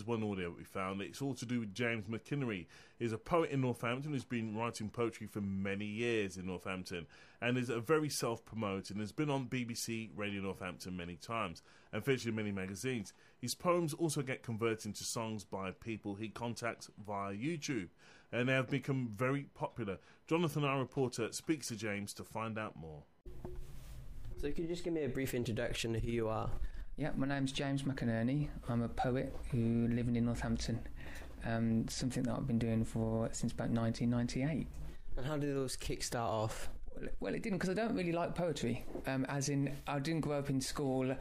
is one audio we found. It's all to do with James McInerney. He's a poet in Northampton who's been writing poetry for many years in Northampton and is a very self-promoted and has been on BBC Radio Northampton many times and featured in many magazines. His poems also get converted into songs by people he contacts via YouTube, and they have become very popular. Jonathan, our reporter, speaks to James to find out more. So could you just give me a brief introduction to who you are? Yeah, my name's James McInerney. I'm a poet who living in Northampton. Something that I've been doing since about 1998. And how did those kick-start off? Well, it didn't, because I don't really like poetry. As in, I didn't grow up in school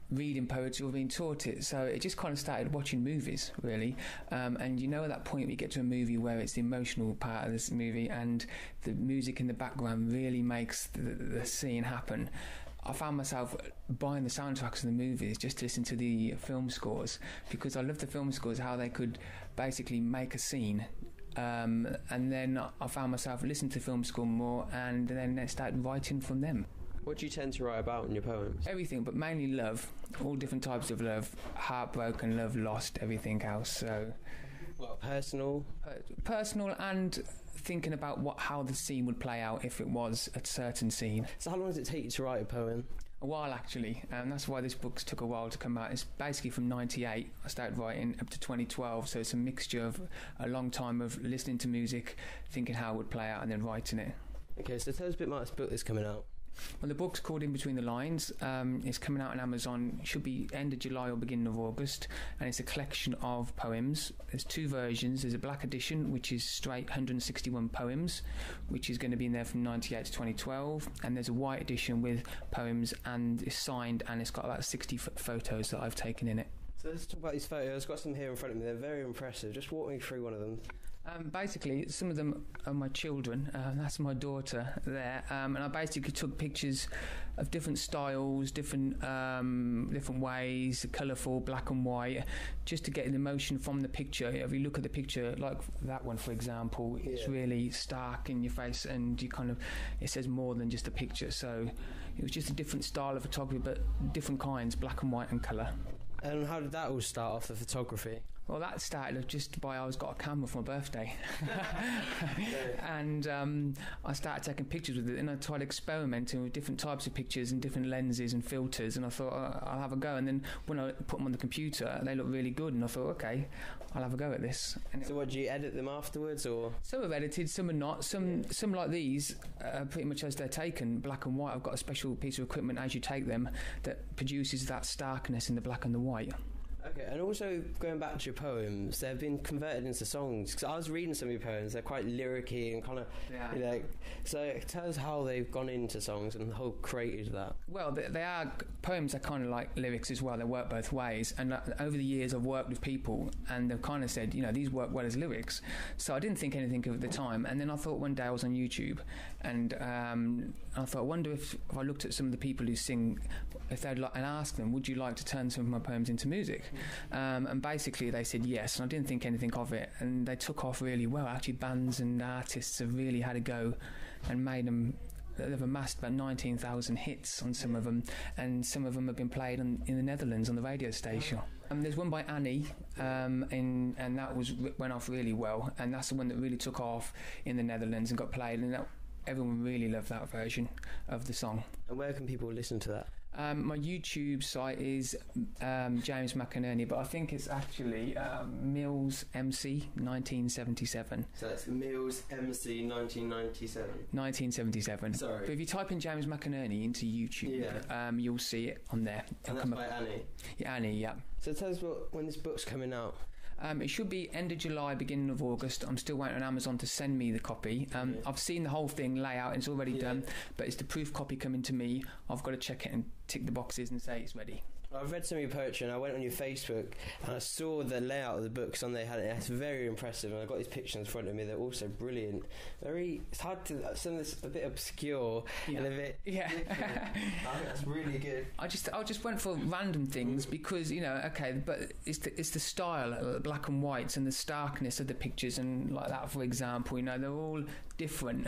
reading poetry or being taught it, so it just kind of started watching movies, really. And you know, at that point we get to a movie where it's the emotional part of this movie and the music in the background really makes the scene happen. I found myself buying the soundtracks of the movies just to listen to the film scores, because I love the film scores, how they could basically make a scene. And then I found myself listening to the film score more, and then I started writing from them. What do you tend to write about in your poems? Everything, but mainly love. All different types of love. Heartbroken love, lost, everything else. So, well, personal and thinking about how the scene would play out if it was a certain scene. So how long does it take you to write a poem? A while, actually, and that's why this book took a while to come out. It's basically from 98 I started writing up to 2012, so it's a mixture of a long time of listening to music, thinking how it would play out, and then writing it. Okay, so tell us a bit about this book that's coming out. Well, the book's called In Between the Lines. It's coming out on Amazon. It should be end of July or beginning of August, and it's a collection of poems. There's two versions. There's a black edition, which is straight 161 poems, which is going to be in there from 98 to 2012, and there's a white edition with poems, and it's signed, and it's got about 60 photos that I've taken in it. So let's talk about these photos. I've got some here in front of me. They're very impressive. Just walk me through one of them. Basically, some of them are my children. That's my daughter there, and I basically took pictures of different styles, different ways, colourful, black and white, just to get the emotion from the picture. If you look at the picture, like that one, for example, it's really stark in your face, and it says more than just a picture. So it was just a different style of photography, but different kinds, black and white and colour. And how did that all start off, the photography? Well, that started just by I got a camera for my birthday. And I started taking pictures with it, and I tried experimenting with different types of pictures and different lenses and filters, and I thought, I'll have a go. And then when I put them on the computer, they looked really good, and I thought, okay, I'll have a go at this. And so what, do you edit them afterwards, or...? Some are edited, some are not. Some like these, pretty much as they're taken, black and white. I've got a special piece of equipment as you take them that produces that starkness in the black and the white. Okay, and also going back to your poems, they've been converted into songs. Because I was reading some of your poems, they're quite lyric-y and kind of, so tell us how they've gone into songs and how created that. Well, they are poems are kind of like lyrics as well. They work both ways. And over the years, I've worked with people, and they've kind of said, these work well as lyrics. So I didn't think anything of it at the time. And then I thought one day I was on YouTube, and I thought, I wonder if I looked at some of the people who sing, if they'd like, and asked them, would you like to turn some of my poems into music? And basically they said yes, and I didn't think anything of it, and they took off really well. Actually, bands and artists have really had a go and made them. They've amassed about 19,000 hits on some of them, and some of them have been played in the Netherlands on the radio station. There's one by Annie, and that went off really well, and that's the one that really took off in the Netherlands and got played, and everyone really loved that version of the song. And where can people listen to that? My YouTube site is James McInerney, but I think it's actually Mills MC 1977. So that's Mills MC 1997? 1977. Sorry. But if you type in James McInerney into YouTube, you'll see it on there. And that's by Annie? Yeah, Annie, yeah. So tell us when this book's coming out. It should be end of July, beginning of August. I'm still waiting on Amazon to send me the copy. I've seen the whole thing layout, it's already done, but it's the proof copy coming to me. I've got to check it and tick the boxes and say it's ready. I've read some of your poetry, and I went on your Facebook and I saw the layout of the books on there. It's very impressive, and I've got these pictures in front of me. They're also brilliant. It's hard to, some of this a bit obscure and a bit different. I think that's really good. I just went for random things because but it's the style, the black and whites, and the starkness of the pictures, and like that, for example, they're all different.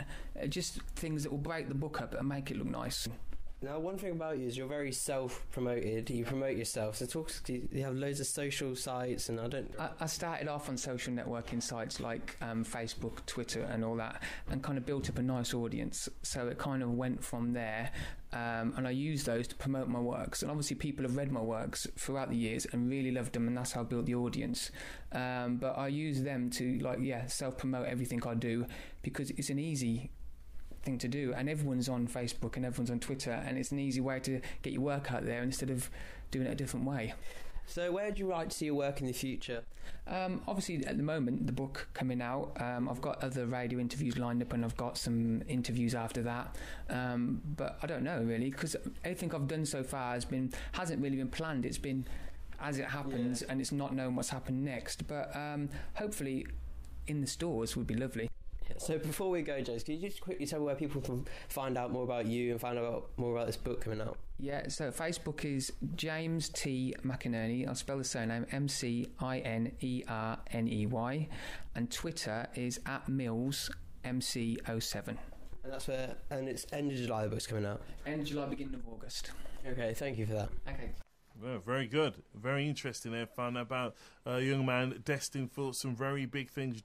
Just things that will break the book up and make it look nice. Now, one thing about you is you're very self-promoted. You promote yourself. So you have loads of social sites, and I started off on social networking sites like Facebook, Twitter, and all that, and kind of built up a nice audience. So it kind of went from there, and I used those to promote my works. And obviously, people have read my works throughout the years and really loved them, and that's how I built the audience. But I use them to self-promote everything I do, because it's an easy thing to do, and everyone's on Facebook and everyone's on Twitter, and it's an easy way to get your work out there instead of doing it a different way. So where would you like to see your work in the future? Obviously at the moment the book coming out, I've got other radio interviews lined up, and I've got some interviews after that, but I don't know really, because everything I've done so far hasn't really been planned. It's been as it happens, and it's not knowing what's happened next, but hopefully in the stores would be lovely. So before we go, James, can you just quickly tell me where people can find out more about you and find out more about this book coming out? Yeah, so Facebook is James T. McInerney. I'll spell the surname McInerney, and Twitter is @MillsMC07. And that's where, and it's end of July the book's coming out. End of July, beginning of August. Okay, thank you for that. Okay. Well, very good. Very interesting there. Fun about a young man destined for some very big things.